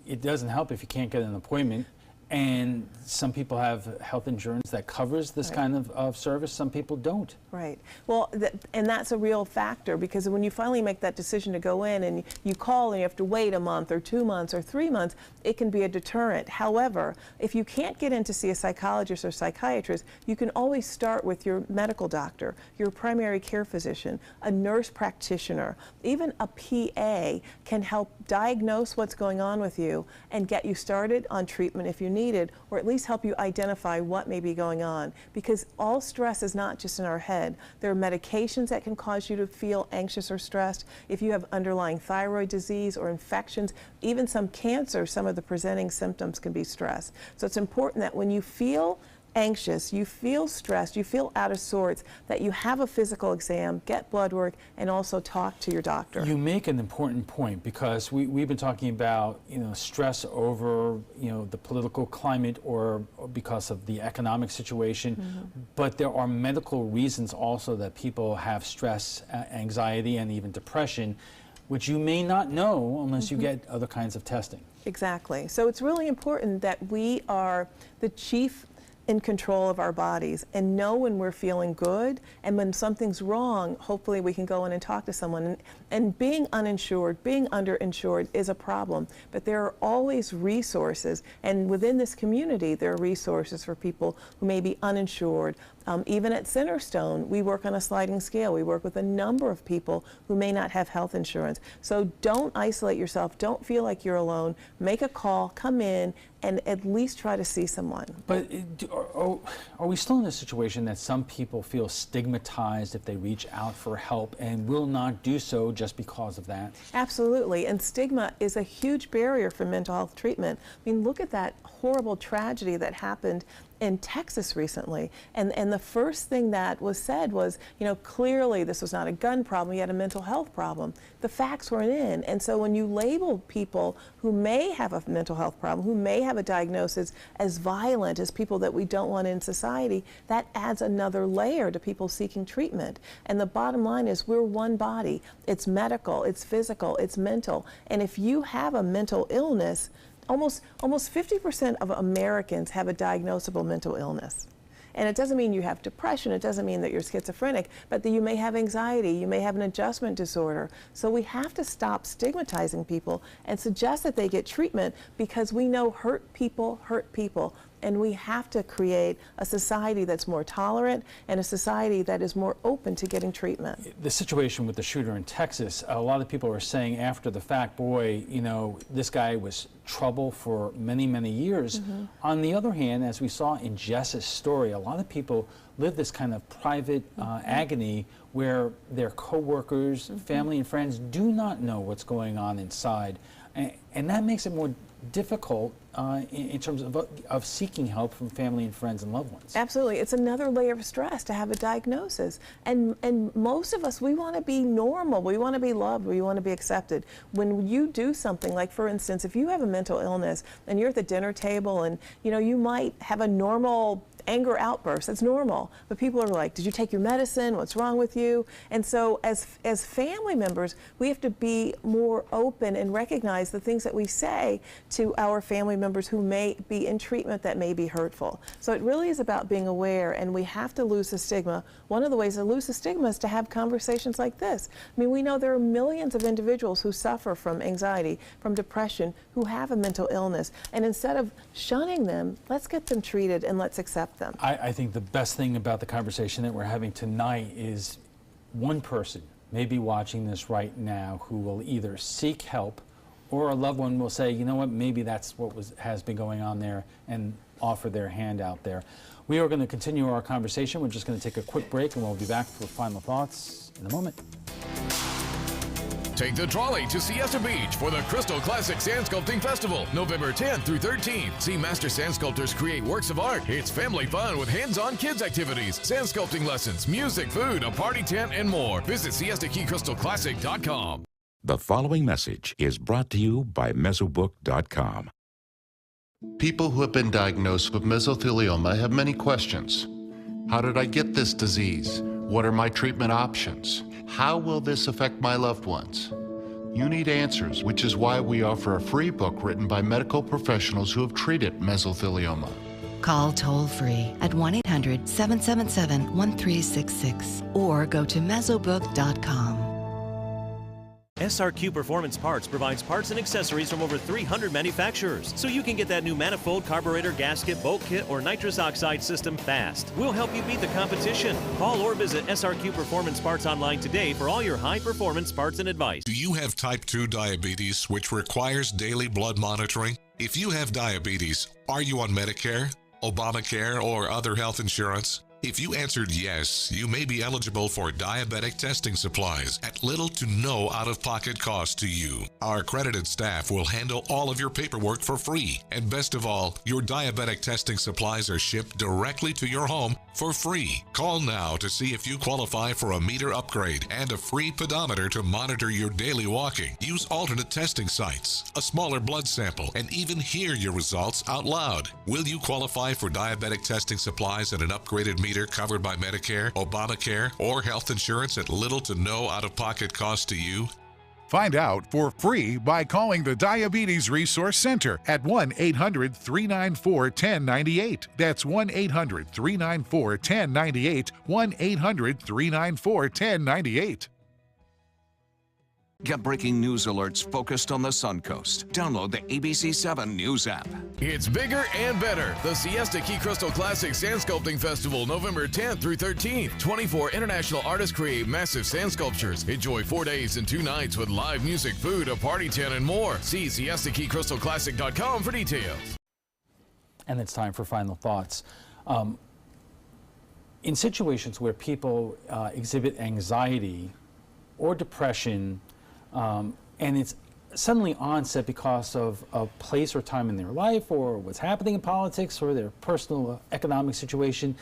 it doesn't help if you can't get an appointment. And some people have health insurance that covers this kind of service. Some people don't. Right. Well, and that's a real factor because when you finally make that decision to go in and you call and you have to wait a month or 2 months or 3 months, it can be a deterrent. However, if you can't get in to see a psychologist or psychiatrist, you can always start with your medical doctor, your primary care physician, a nurse practitioner, even a PA can help diagnose what's going on with you and get you started on treatment if you needed, or at least help you identify what may be going on. Because all stress is not just in our head. There are medications that can cause you to feel anxious or stressed. If you have underlying thyroid disease or infections, even some cancer, some of the presenting symptoms can be stress. So it's important that when you feel anxious, you feel stressed, you feel out of sorts, that you have a physical exam, get blood work, and also talk to your doctor. You make an important point because we've been talking about, you know, stress over, you know, the political climate or because of the economic situation, but there are medical reasons also that people have stress, anxiety, and even depression, which you may not know unless you get other kinds of testing. Exactly. So it's really important that we are the chief in control of our bodies and know when we're feeling good, and when something's wrong, hopefully we can go in and talk to someone. And being uninsured, being underinsured is a problem, but there are always resources, and within this community there are resources for people who may be uninsured. Even at Centerstone, we work on a sliding scale. We work with a number of people who may not have health insurance. So don't isolate yourself. Don't feel like you're alone. Make a call, come in, and at least try to see someone. But are we still in a situation that some people feel stigmatized if they reach out for help and will not do so just because of that? Absolutely, and stigma is a huge barrier for mental health treatment. I mean, look at that horrible tragedy that happened in Texas recently, and the first thing that was said was, you know, clearly this was not a gun problem, he had a mental health problem. The facts weren't in, and so when you label people who may have a mental health problem, who may have a diagnosis as violent, as people that we don't want in society, that adds another layer to people seeking treatment. And the bottom line is we're one body. It's medical, it's physical, it's mental, and if you have a mental illness, almost 50% of Americans have a diagnosable mental illness. And it doesn't mean you have depression, it doesn't mean that you're schizophrenic, but that you may have anxiety, you may have an adjustment disorder. So we have to stop stigmatizing people and suggest that they get treatment, because we know hurt people, and we have to create a society that's more tolerant and a society that is more open to getting treatment. The situation with the shooter in Texas, a lot of people are saying after the fact, boy, you know, this guy was trouble for many, many years. On the other hand, as we saw in Jess's story, a lot of people live this kind of private agony where their coworkers, family and friends do not know what's going on inside. And that makes it more difficult in terms of seeking help from family and friends and loved ones. Absolutely. It's another layer of stress to have a diagnosis. And most of us, we want to be normal. We want to be loved. We want to be accepted. When you do something, like for instance, if you have a mental illness and you're at the dinner table and you know you might have a normal anger outburst, it's normal, but people are like, did you take your medicine? What's wrong with you? And so as family members, we have to be more open and recognize the things that we say to our family members who may be in treatment that may be hurtful. So it really is about being aware, and we have to lose the stigma. One of the ways to lose the stigma is to have conversations like this. I mean, we know there are millions of individuals who suffer from anxiety, from depression, who have a mental illness, and instead of shunning them, let's get them treated and let's accept them. I think the best thing about the conversation that we're having tonight is one person may be watching this right now who will either seek help, or a loved one will say, you know what, maybe that's what has been going on there, and offer their hand out there. We are going to continue our conversation. We're just going to take a quick break, and we'll be back for final thoughts in a moment. Take the trolley to Siesta Beach for the Crystal Classic Sand Sculpting Festival, November 10th through 13th. See master sand sculptors create works of art. It's family fun with hands-on kids activities, sand sculpting lessons, music, food, a party tent, and more. Visit SiestaKeyCrystalClassic.com. The following message is brought to you by Mesobook.com. People who have been diagnosed with mesothelioma have many questions. How did I get this disease? What are my treatment options? How will this affect my loved ones? You need answers, which is why we offer a free book written by medical professionals who have treated mesothelioma. Call toll-free at 1-800-777-1366 or go to Mesobook.com. SRQ Performance Parts provides parts and accessories from over 300 manufacturers, so you can get that new manifold, carburetor, gasket, bolt kit, or nitrous oxide system fast. We'll help you beat the competition. Call or visit SRQ Performance Parts online today for all your high-performance parts and advice. Do you have type 2 diabetes, which requires daily blood monitoring? If you have diabetes, are you on Medicare, Obamacare, or other health insurance? If you answered yes, you may be eligible for diabetic testing supplies at little to no out-of-pocket cost to you. Our accredited staff will handle all of your paperwork for free. And best of all, your diabetic testing supplies are shipped directly to your home for free. Call now to see if you qualify for a meter upgrade and a free pedometer to monitor your daily walking. Use alternate testing sites, a smaller blood sample, and even hear your results out loud. Will you qualify for diabetic testing supplies and an upgraded meter covered by Medicare, Obamacare, or health insurance at little to no out-of-pocket cost to you? Find out for free by calling the Diabetes Resource Center at 1-800-394-1098. That's 1-800-394-1098, 1-800-394-1098. Get breaking news alerts focused on the Suncoast. Download the ABC7 News app. It's bigger and better. The Siesta Key Crystal Classic Sand Sculpting Festival, November 10th through 13th. 24 international artists create massive sand sculptures. Enjoy 4 days and 2 nights with live music, food, a party tent, and more. See SiestaKeyCrystalClassic.com for details. And it's time for final thoughts. In situations where people exhibit anxiety or depression, and it's suddenly onset because of a place or time in their life, or what's happening in politics, or their personal economic situation.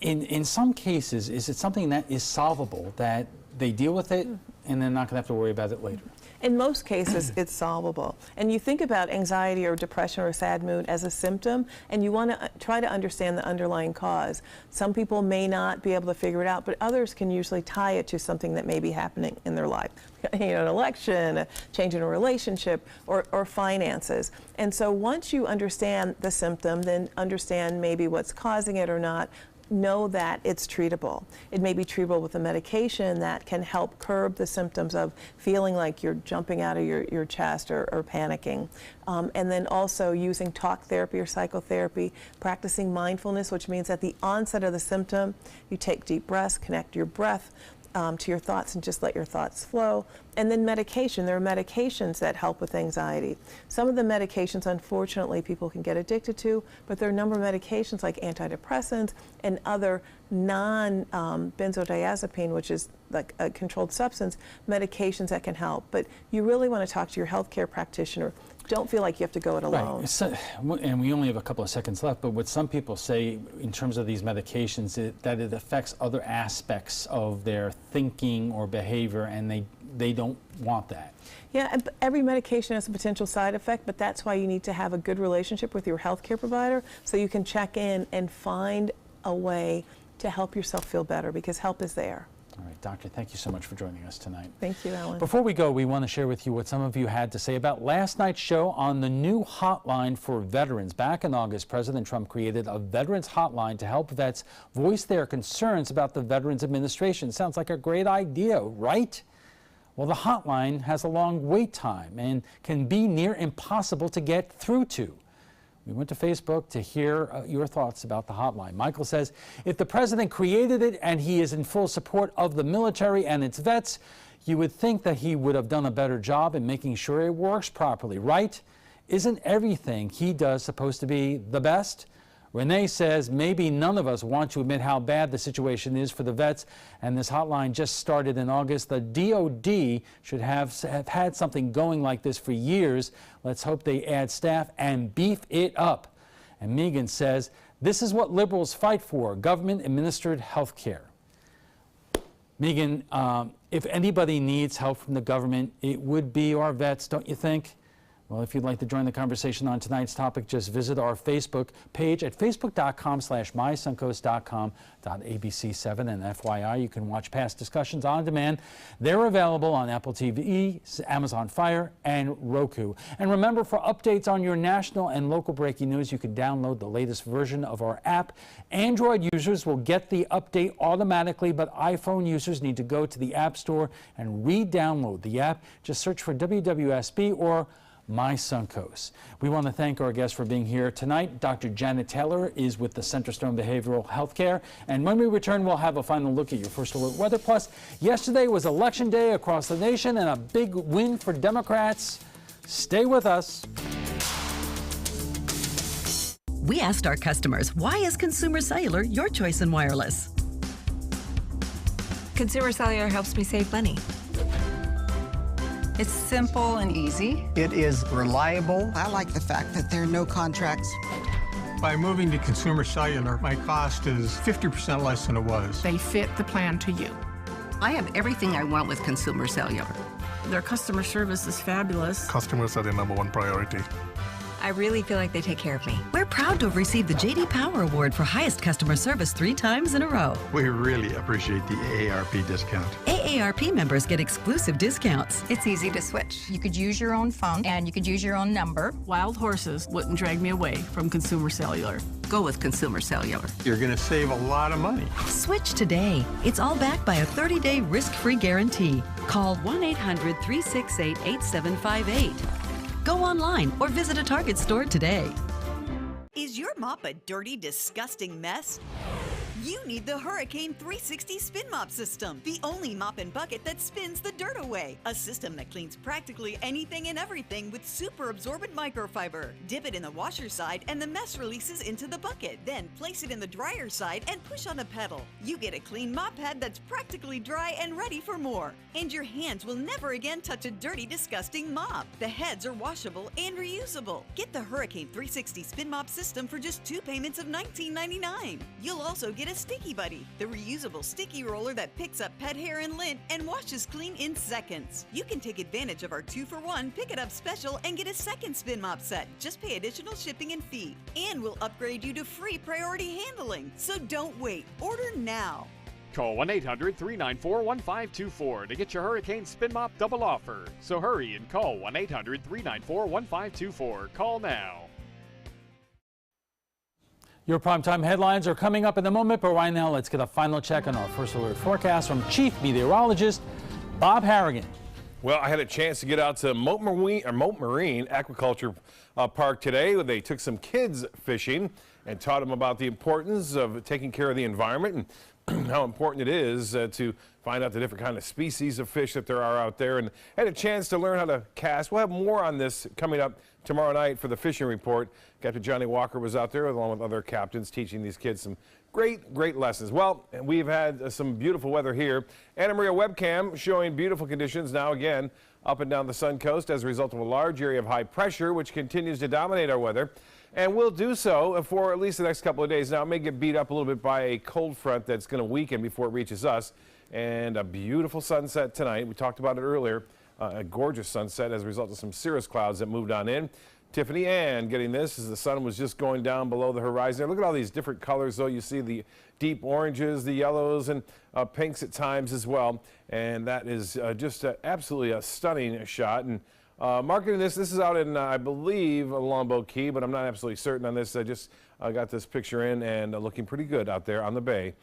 In some cases, is it something that is solvable, that they deal with it and they're not going to have to worry about it later? In most cases, it's solvable. And you think about anxiety or depression or a sad mood as a symptom, and you want to try to understand the underlying cause. Some people may not be able to figure it out, but others can usually tie it to something that may be happening in their life. You know, an election, a change in a relationship, or finances. And so once you understand the symptom, then understand maybe what's causing it or not, know that it's treatable. It may be treatable with a medication that can help curb the symptoms of feeling like you're jumping out of your chest or panicking. And then also using talk therapy or psychotherapy, practicing mindfulness, which means at the onset of the symptom, you take deep breaths, connect your breath to your thoughts and just let your thoughts flow. And then medication. There are medications that help with anxiety. Some of the medications, unfortunately, people can get addicted to, but there are a number of medications like antidepressants and other non-benzodiazepine, which is like a controlled substance, medications that can help. But you really want to talk to your healthcare practitioner. Don't feel like you have to go it alone. Right. So, and we only have a couple of seconds left, but what some people say in terms of these medications is that it affects other aspects of their thinking or behavior, and they don't want that. Yeah, every medication has a potential side effect, but that's why you need to have a good relationship with your healthcare provider so you can check in and find a way to help yourself feel better, because help is there. All right, Doctor, thank you so much for joining us tonight. Thank you, Alan. Before we go, we want to share with you what some of you had to say about last night's show on the new hotline for veterans. Back in August, President Trump created a veterans hotline to help vets voice their concerns about the Veterans Administration. Sounds like a great idea, right? Well, the hotline has a long wait time and can be near impossible to get through to. We went to Facebook to hear your thoughts about the hotline. Michael says, if the president created it and he is in full support of the military and its vets, you would think that he would have done a better job in making sure it works properly, right? Isn't everything he does supposed to be the best? Renee says, maybe none of us want to admit how bad the situation is for the vets, and this hotline just started in August. The DOD should have had something going like this for years. Let's hope they add staff and beef it up. And Megan says, this is what liberals fight for, government-administered health care. Megan, if anybody needs help from the government, it would be our vets, don't you think? Well, if you'd like to join the conversation on tonight's topic, just visit our Facebook page at facebook.com/mysuncoast.com.abc7. And FYI, you can watch past discussions on demand. They're available on Apple TV, Amazon Fire, and Roku. And remember, for updates on your national and local breaking news, you can download the latest version of our app. Android users will get the update automatically, but iPhone users need to go to the App Store and re-download the app. Just search for WWSB or My Suncoast. We want to thank our guests for being here tonight. Dr. Janet Taylor is with the Centerstone Behavioral Healthcare. And when we return, we'll have a final look at your First Alert Weather Plus. Yesterday was Election Day across the nation and a big win for Democrats. Stay with us. We asked our customers, why is Consumer Cellular your choice in wireless? Consumer Cellular helps me save money. It's simple and easy. It is reliable. I like the fact that there are no contracts. By moving to Consumer Cellular, my cost is 50% less than it was. They fit the plan to you. I have everything I want with Consumer Cellular. Their customer service is fabulous. Customers are the #1 priority. I really feel like they take care of me. We're proud to have received the J.D. Power Award for highest customer service 3 times in a row. We really appreciate the AARP discount. AARP members get exclusive discounts. It's easy to switch. You could use your own phone and you could use your own number. Wild horses wouldn't drag me away from Consumer Cellular. Go with Consumer Cellular. You're going to save a lot of money. Switch today. It's all backed by a 30-day risk-free guarantee. Call 1-800-368-8758. Go online or visit a Target store today. Is your mop a dirty, disgusting mess? You need the Hurricane 360 Spin Mop System, the only mop and bucket that spins the dirt away. A system that cleans practically anything and everything with super absorbent microfiber. Dip it in the washer side and the mess releases into the bucket. Then place it in the dryer side and push on the pedal. You get a clean mop pad that's practically dry and ready for more. And your hands will never again touch a dirty, disgusting mop. The heads are washable and reusable. Get the Hurricane 360 Spin Mop System for just 2 payments of $19.99. You'll also get a Sticky Buddy, the reusable sticky roller that picks up pet hair and lint and washes clean in seconds. You can take advantage of our 2-for-1 pick it up special and get a second spin mop set. Just pay additional shipping and fee. And we'll upgrade you to free priority handling. So don't wait. Order now. Call 1-800-394-1524 to get your Hurricane Spin Mop double offer. So hurry and call 1-800-394-1524. Call now. Your primetime headlines are coming up in a moment, but right now let's get a final check on our first alert forecast from Chief Meteorologist Bob Harrigan. Well, I had a chance to get out to Moat Marine Aquaculture Park today. They took some kids fishing and taught them about the importance of taking care of the environment and how important it is to find out the different kind of species of fish that there are out there, and had a chance to learn how to cast. We'll have more on this coming up tomorrow night for the fishing report. Captain Johnny Walker was out there along with other captains teaching these kids some great lessons. Well, we've had some beautiful weather here. Anna Maria webcam showing beautiful conditions now again up and down the Sun Coast as a result of a large area of high pressure which continues to dominate our weather, and will do so for at least the next couple of days. Now, it may get beat up a little bit by a cold front that's going to weaken before it reaches us, and a beautiful sunset tonight. We talked about it earlier, a gorgeous sunset as a result of some cirrus clouds that moved on in. Tiffany Ann getting this as the sun was just going down below the horizon. Look at all these different colors, though. You see the deep oranges, the yellows, and pinks at times as well. And that is just absolutely a stunning shot. And marketing this is out in, I believe, Longboat Key, but I'm not absolutely certain on this. I just got this picture in and looking pretty good out there on the bay.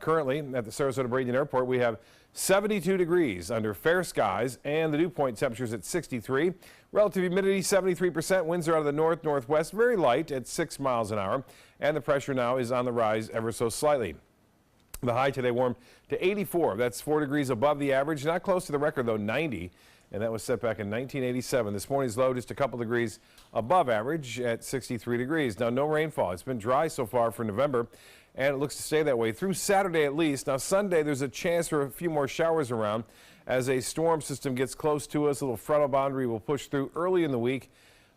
Currently, at the Sarasota Bradenton Airport, we have 72 degrees under fair skies, and the dew point temperatures at 63. Relative humidity 73%. Winds are out of the north-northwest, very light at 6 miles an hour, and the pressure now is on the rise ever so slightly. The high today warmed to 84. That's 4 degrees above the average. Not close to the record, though, 90. And that was set back in 1987. This morning's low just a couple degrees above average at 63 degrees. Now, no rainfall. It's been dry so far for November, and it looks to stay that way through Saturday at least. Now, Sunday, there's a chance for a few more showers around as a storm system gets close to us. A little frontal boundary will push through early in the week,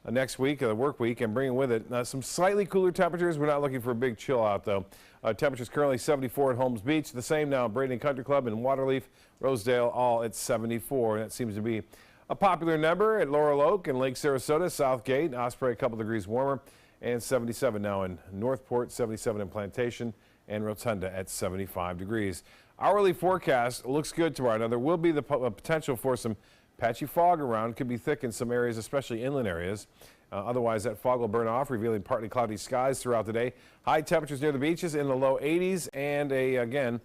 next week, the work week, and bring with it some slightly cooler temperatures. We're not looking for a big chill out, though. Temperatures currently 74 at Holmes Beach. The same now at Bradenton Country Club and Waterleaf, Rosedale, all at 74. And that seems to be a popular number at Laurel Oak and Lake Sarasota, Southgate, Osprey a couple degrees warmer, and 77 now in Northport, 77 in Plantation, and Rotunda at 75 degrees. Hourly forecast looks good tomorrow. Now, there will be the potential for some patchy fog around. Could be thick in some areas, especially inland areas. Otherwise, that fog will burn off, revealing partly cloudy skies throughout the day. High temperatures near the beaches in the low 80s, and again,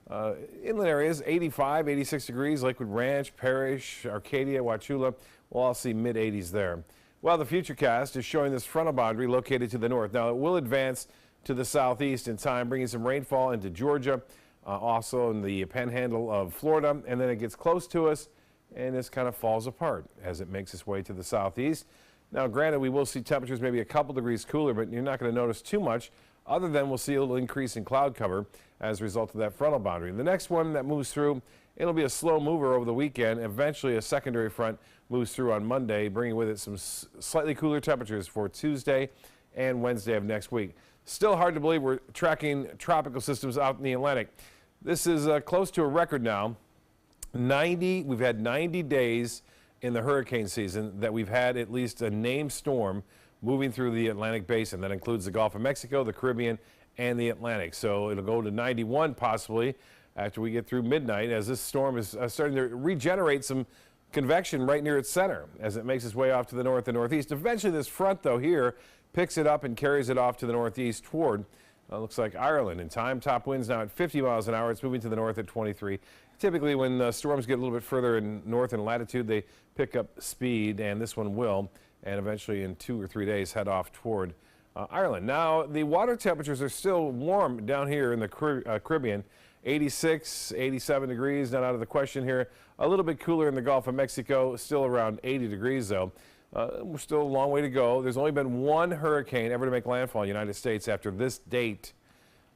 inland areas, 85, 86 degrees. Lakewood Ranch, Parrish, Arcadia, Wauchula, we'll all see mid-80s there. Well, the Futurecast is showing this frontal boundary located to the north. Now, it will advance to the southeast in time, bringing some rainfall into Georgia, also in the panhandle of Florida, and then it gets close to us, and this kind of falls apart as it makes its way to the southeast. Now, granted, we will see temperatures maybe a couple degrees cooler, but you're not going to notice too much, other than we'll see a little increase in cloud cover as a result of that frontal boundary. The next one that moves through, it'll be a slow mover over the weekend. Eventually, a secondary front moves through on Monday, bringing with it some slightly cooler temperatures for Tuesday and Wednesday of next week. Still hard to believe we're tracking tropical systems out in the Atlantic. This is close to a record now. We've had 90 days in the hurricane season that we've had at least a named storm moving through the Atlantic basin. That includes the Gulf of Mexico, the Caribbean, and the Atlantic. So it'll go to 91 possibly after we get through midnight, as this storm is starting to regenerate some convection right near its center as it makes its way off to the north and northeast. Eventually, this front, though, here picks it up and carries it off to the northeast toward, looks like Ireland in time. Top winds now at 50 miles an hour. It's moving to the north at 23. Typically, when storms get a little bit further in north in latitude, they pick up speed, and this one will, and eventually in 2 or 3 days head off toward Ireland. Now, the water temperatures are still warm down here in the Caribbean. 86, 87 degrees, not out of the question here. A little bit cooler in the Gulf of Mexico, still around 80 degrees though. We're still a long way to go. There's only been one hurricane ever to make landfall in the United States after this date,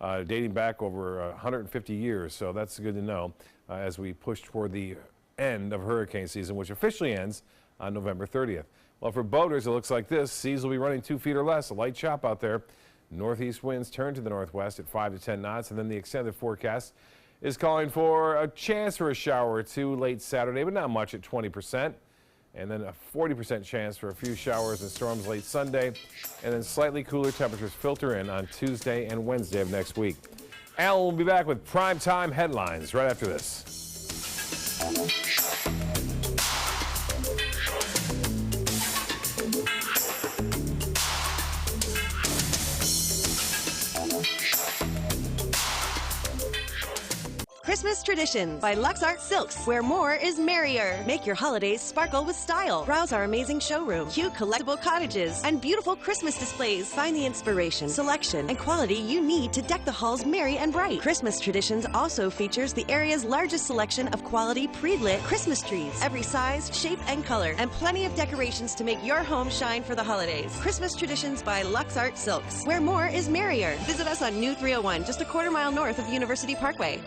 dating back over 150 years. So that's good to know as we push toward the end of hurricane season, which officially ends on November 30th. Well, for boaters, it looks like this. Seas will be running 2 feet or less. A light chop out there. Northeast winds turn to the northwest at 5 to 10 knots, and then the extended forecast is calling for a chance for a shower or two late Saturday, but not much at 20%. And then a 40% chance for a few showers and storms late Sunday, and then slightly cooler temperatures filter in on Tuesday and Wednesday of next week. Al will be back with primetime headlines right after this. Christmas Traditions by LuxArt Silks, where more is merrier. Make your holidays sparkle with style. Browse our amazing showroom, cute collectible cottages, and beautiful Christmas displays. Find the inspiration, selection, and quality you need to deck the halls merry and bright. Christmas Traditions also features the area's largest selection of quality pre-lit Christmas trees, every size, shape, and color, and plenty of decorations to make your home shine for the holidays. Christmas Traditions by LuxArt Silks, where more is merrier. Visit us on New 301, just a quarter-mile north of University Parkway.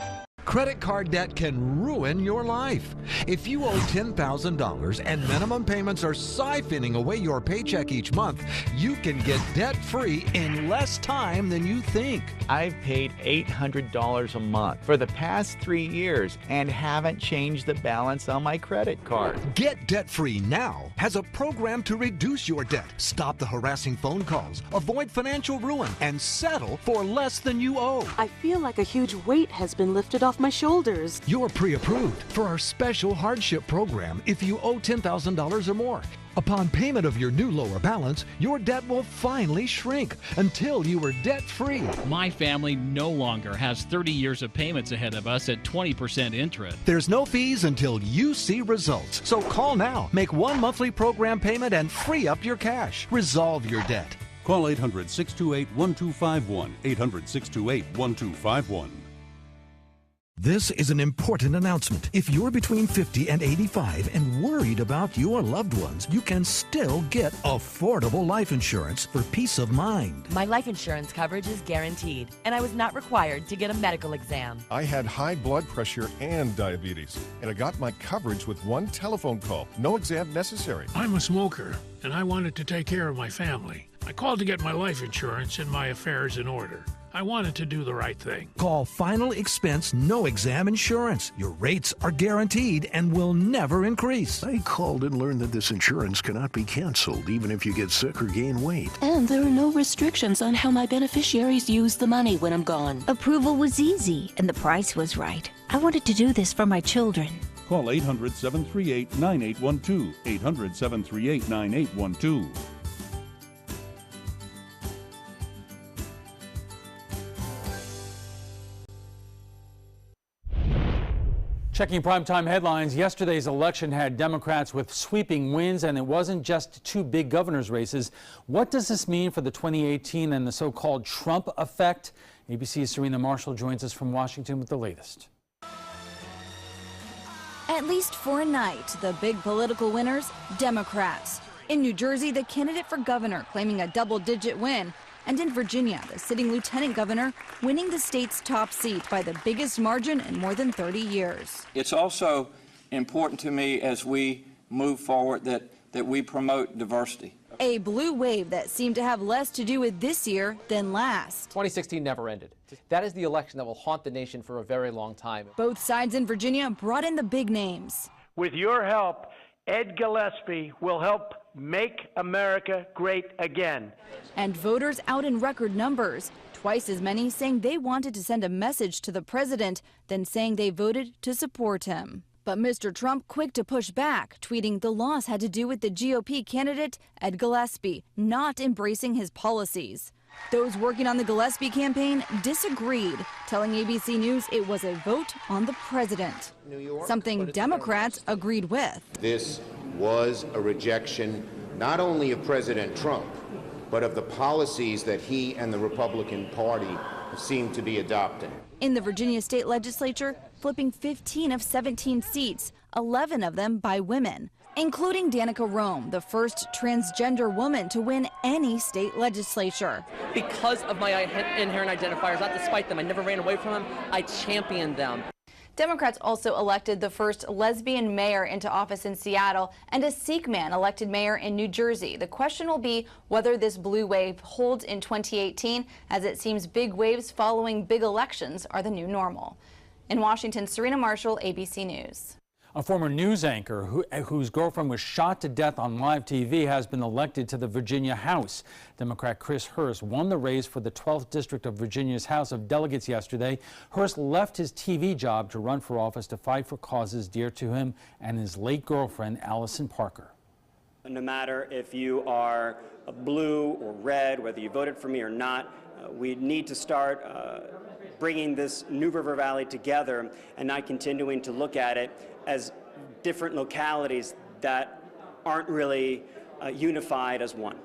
Credit card debt can ruin your life. If you owe $10,000 and minimum payments are siphoning away your paycheck each month, you can get debt-free in less time than you think. I've paid $800 a month for the past 3 years and haven't changed the balance on my credit card. Get Debt-Free Now has a program to reduce your debt, stop the harassing phone calls, avoid financial ruin, and settle for less than you owe. I feel like a huge weight has been lifted off my shoulders. You're pre-approved for our special hardship program if you owe $10,000 or more. Upon payment of your new lower balance, your debt will finally shrink until you are debt-free. My family no longer has 30 years of payments ahead of us at 20% interest. There's no fees until you see results. So call now, make one monthly program payment, and free up your cash. Resolve your debt. Call 800-628-1251, 800-628-1251. This is an important announcement. If you're between 50 and 85 and worried about your loved ones, you can still get affordable life insurance for peace of mind. My life insurance coverage is guaranteed, and I was not required to get a medical exam. I had high blood pressure and diabetes, and I got my coverage with one telephone call. No exam necessary. I'm a smoker, and I wanted to take care of my family. I called to get my life insurance and my affairs in order. I wanted to do the right thing. Call Final Expense No Exam Insurance. Your rates are guaranteed and will never increase. I called and learned that this insurance cannot be canceled even if you get sick or gain weight. And there are no restrictions on how my beneficiaries use the money when I'm gone. Approval was easy and the price was right. I wanted to do this for my children. Call 800-738-9812, 800-738-9812. Checking primetime headlines, yesterday's election had Democrats with sweeping wins, and it wasn't just 2 big governor's races. What does this mean for the 2018 and the so-called Trump effect? ABC's Serena Marshall joins us from Washington with the latest. At least for a night, the big political winners, Democrats. In New Jersey, the candidate for governor claiming a double-digit win. And in Virginia, the sitting lieutenant governor winning the state's top seat by the biggest margin in more than 30 years. It's also important to me as we move forward that we promote diversity. A blue wave that seemed to have less to do with this year than last. 2016 never ended. That is the election that will haunt the nation for a very long time. Both sides in Virginia brought in the big names. With your help, Ed Gillespie will help make America great again. And voters out in record numbers, twice as many saying they wanted to send a message to the president than saying they voted to support him. But Mr. Trump quick to push back, tweeting the loss had to do with the GOP candidate, Ed Gillespie, not embracing his policies. Those working on the Gillespie campaign disagreed, telling ABC News it was a vote on the president, something Democrats agreed with. This was a rejection not only of President Trump, but of the policies that he and the Republican Party seem to be adopting. In the Virginia state legislature, flipping 15 of 17 seats, 11 of them by women, including Danica Rome, the first transgender woman to win any state legislature. Because of my inherent identifiers, not despite them, I never ran away from them, I championed them. Democrats also elected the first lesbian mayor into office in Seattle and a Sikh man elected mayor in New Jersey. The question will be whether this blue wave holds in 2018, as it seems big waves following big elections are the new normal. In Washington, Serena Marshall, ABC News. A former news anchor whose girlfriend was shot to death on live TV has been elected to the Virginia House. Democrat Chris Hurst won the race for the 12th District of Virginia's House of Delegates yesterday. Hurst left his TV job to run for office to fight for causes dear to him and his late girlfriend, Allison Parker. No matter if you are blue or red, whether you voted for me or not, we need to start bringing this New River Valley together and not continuing to look at it as different localities that aren't really unified as one.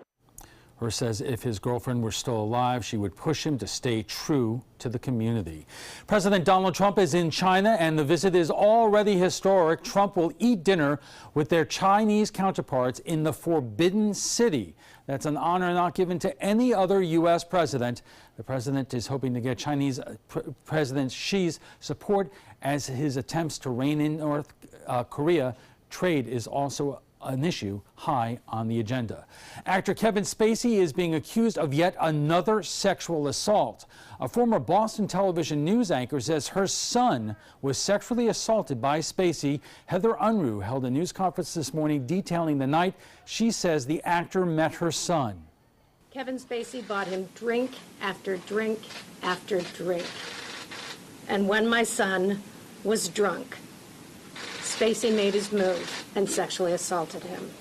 Hurst says if his girlfriend were still alive, she would push him to stay true to the community. President Donald Trump is in China, and the visit is already historic. Trump will eat dinner with their Chinese counterparts in the Forbidden City. That's an honor not given to any other U.S. president. The president is hoping to get Chinese President Xi's support as his attempts to rein in North Korea. Trade is also an issue high on the agenda. Actor Kevin Spacey is being accused of yet another sexual assault. A former Boston television news anchor says her son was sexually assaulted by Spacey. Heather Unruh held a news conference this morning detailing the night she says the actor met her son. Kevin Spacey bought him drink after drink after drink. And when my son was drunk, Spacey made his move and sexually assaulted him.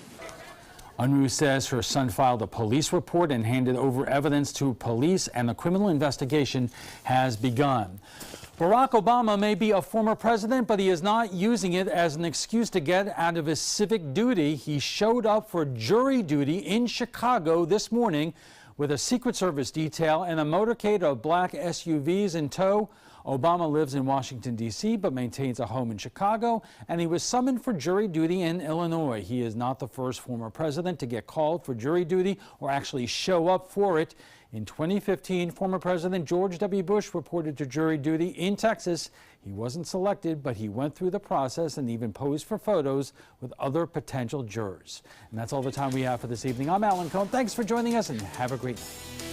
Unruh says her son filed a police report and handed over evidence to police, and the criminal investigation has begun. Barack Obama may be a former president, but he is not using it as an excuse to get out of his civic duty. He showed up for jury duty in Chicago this morning with a Secret Service detail and a motorcade of black SUVs in tow. Obama lives in Washington, D.C., but maintains a home in Chicago, and he was summoned for jury duty in Illinois. He is not the first former president to get called for jury duty or actually show up for it. In 2015, former President George W. Bush reported to jury duty in Texas. He wasn't selected, but he went through the process and even posed for photos with other potential jurors. And that's all the time we have for this evening. I'm Alan Cohn. Thanks for joining us, and have a great night.